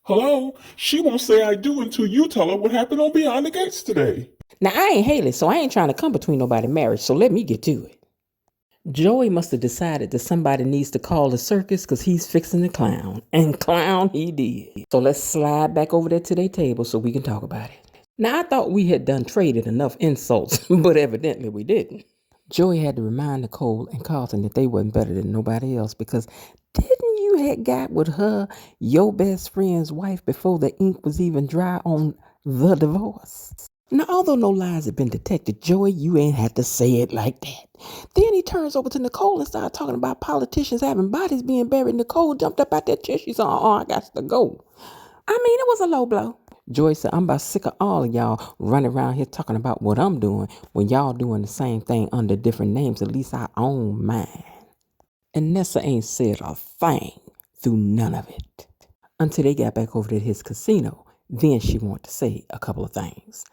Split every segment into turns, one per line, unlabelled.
Hello? She won't say I do until you tell her what happened on Beyond the Gates today.
Now, I ain't Haley, so I ain't trying to come between nobody's marriage, so let me get to it. Joey must have decided that somebody needs to call the circus because he's fixing the clown. And clown he did. So let's slide back over there to their table so we can talk about it. Now, I thought we had done traded enough insults, but evidently we didn't. Joey had to remind Nicole and Carlton that they wasn't better than nobody else because didn't you had got with her, your best friend's wife, before the ink was even dry on the divorce? Now, although no lies had been detected, Joey, you ain't had to say it like that. Then he turns over to Nicole and started talking about politicians having bodies being buried. Nicole jumped up out that chair. She said, I got to go. I mean, it was a low blow. Joey said, I'm about sick of all of y'all running around here talking about what I'm doing when y'all doing the same thing under different names. At least I own mine. And Nessa ain't said a thing through none of it until they got back over to his casino. Then she wanted to say a couple of things.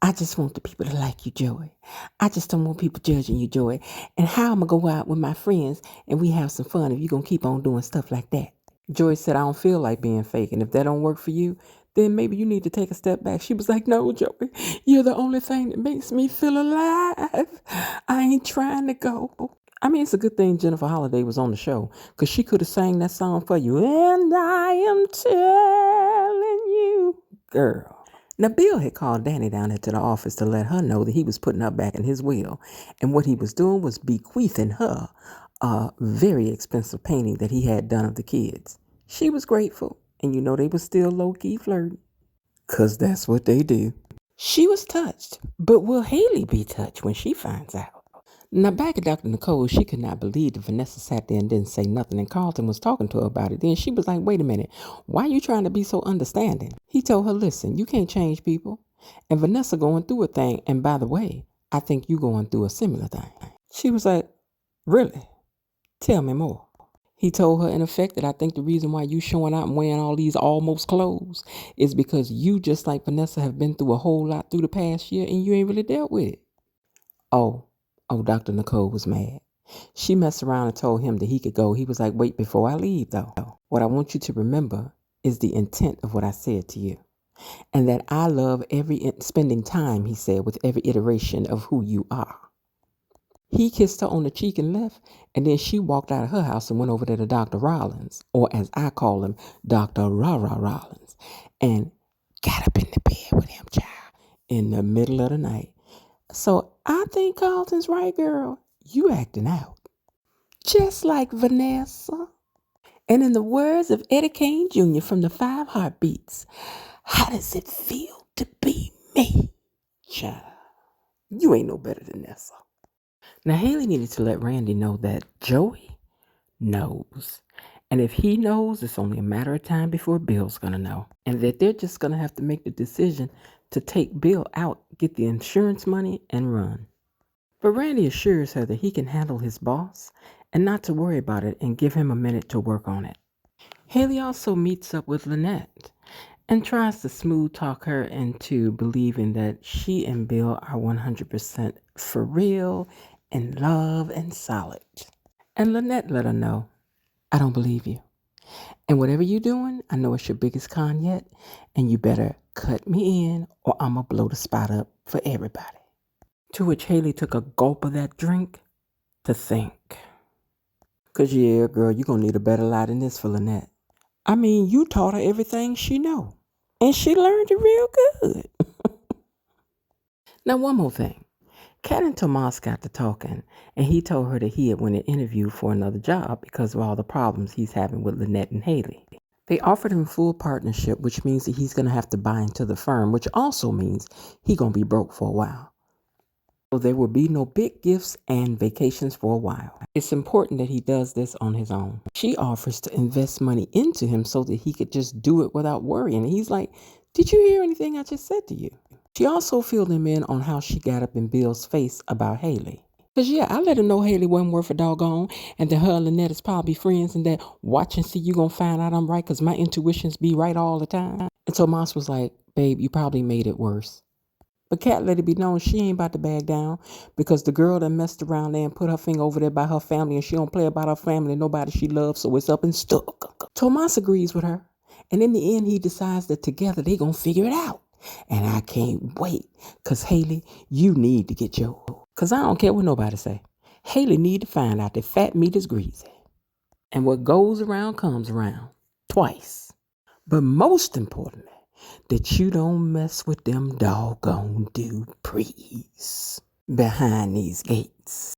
I just want the people to like you, Joey. I just don't want people judging you, Joey. And how I'm going to go out with my friends and we have some fun if you're going to keep on doing stuff like that. Joey said, I don't feel like being fake. And if that don't work for you, then maybe you need to take a step back. She was like, no, Joey, you're the only thing that makes me feel alive. I ain't trying to go. I mean, it's a good thing Jennifer Holliday was on the show because she could have sang that song for you. And I am telling you, girl. Now, Bill had called Danny down into the office to let her know that he was putting her back in his will. And what he was doing was bequeathing her a very expensive painting that he had done of the kids. She was grateful. And you know they was still low-key flirting. Because that's what they do. She was touched. But will Haley be touched when she finds out? Now, back at Dr. Nicole, she could not believe that Vanessa sat there and didn't say nothing, and Carlton was talking to her about it. Then she was like, wait a minute, why are you trying to be so understanding? He told her, listen, you can't change people. And Vanessa going through a thing, and by the way, I think you going through a similar thing. She was like, really? Tell me more. He told her in effect that I think the reason why you showing out and wearing all these almost clothes is because you, just like Vanessa, have been through a whole lot through the past year and you ain't really dealt with it. Oh, Dr. Nicole was mad. She messed around and told him that he could go. He was like, wait, before I leave, though, what I want you to remember is the intent of what I said to you. And that I love spending time, he said, with every iteration of who you are. He kissed her on the cheek and left, and then she walked out of her house and went over there to Dr. Rollins, or as I call him, Dr. Rara Rollins, and got up in the bed with him, child, in the middle of the night. So I think Carlton's right, girl. You acting out. Just like Vanessa. And in the words of Eddie Kane Jr. from the Five Heartbeats, how does it feel to be me? Child, you ain't no better than Nessa. Now, Haley needed to let Randy know that Joey knows. And if he knows, it's only a matter of time before Bill's going to know. And that they're just going to have to make the decision to take Bill out, get the insurance money, and run. But Randy assures her that he can handle his boss and not to worry about it and give him a minute to work on it. Haley also meets up with Lynette and tries to smooth talk her into believing that she and Bill are 100% for real, in love, and solid. And Lynette let her know, I don't believe you. And whatever you're doing, I know it's your biggest con yet, and you better cut me in or I'm going to blow the spot up for everybody. To which Haley took a gulp of that drink to think. Because yeah, girl, you're going to need a better lie than this for Lynette. I mean, you taught her everything she know. And she learned it real good. Now, one more thing. Kat and Tomas got to talking, and he told her that he had won an interview for another job because of all the problems he's having with Lynette and Haley. They offered him full partnership, which means that he's going to have to buy into the firm, which also means he's going to be broke for a while. So there will be no big gifts and vacations for a while. It's important that he does this on his own. She offers to invest money into him so that he could just do it without worrying. And he's like, did you hear anything I just said to you? She also filled him in on how she got up in Bill's face about Haley. Because yeah, I let him know Haley wasn't worth a doggone and that her and Lynette is probably friends and that watch and see you gonna find out I'm right because my intuitions be right all the time. And Tomas was like, babe, you probably made it worse. But Kat let it be known she ain't about to back down because the girl that messed around there and put her finger over there by her family and she don't play about her family and nobody she loves, so it's up and stuck. Tomas agrees with her. And in the end, he decides that together they gonna figure it out. And I can't wait. Cause Haley, you need to get yours. Cause I don't care what nobody say. Haley need to find out that fat meat is greasy. And what goes around comes around. Twice. But most importantly, that you don't mess with them doggone duprees behind these gates.